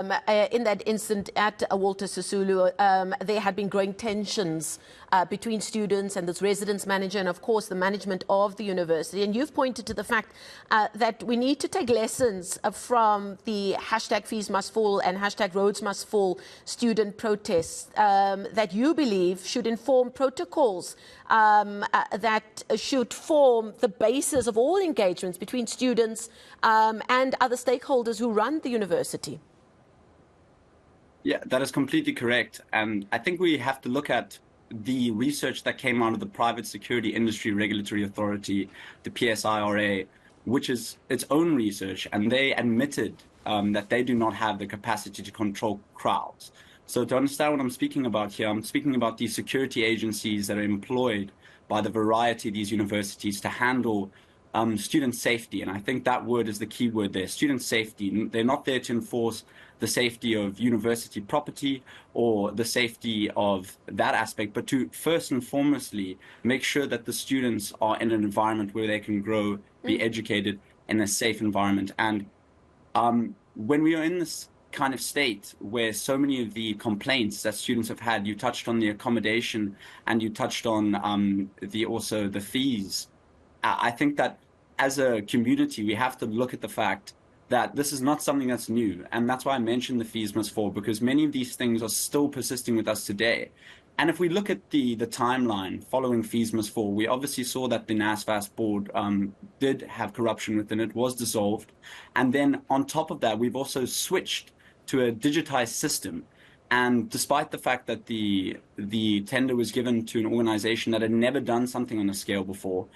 In that incident at Walter Sisulu, there had been growing tensions between students and this residence manager and, of course, the management of the university. And you've pointed to the fact that we need to take lessons from the hashtag fees must fall and hashtag roads must fall student protests that you believe should inform protocols that should form the basis of all engagements between students and other stakeholders who run the university. Yeah, that is completely correct. And I think we have to look at the research that came out of the Private Security Industry Regulatory Authority, the PSIRA, which is its own research, and they admitted that they do not have the capacity to control crowds. So to understand what I'm speaking about here, I'm speaking about these security agencies that are employed by the variety of these universities to handle student safety. And I think that word is the key word there, student safety. They're not there to enforce the safety of university property or the safety of that aspect, but to first and foremostly make sure that the students are in an environment where they can grow, be educated in a safe environment. And when we are in this kind of state where so many of the complaints that students have had, you touched on the accommodation and you touched on also the fees. I think that as a community, we have to look at the fact that this is not something that's new. And that's why I mentioned the fees must fall, because many of these things are still persisting with us today. And if we look at the timeline following fees must fall, we obviously saw that the NSFAS board did have corruption within it, was dissolved. And then on top of that, we've also switched to a digitized system. And despite the fact that the tender was given to an organization that had never done something on a scale before,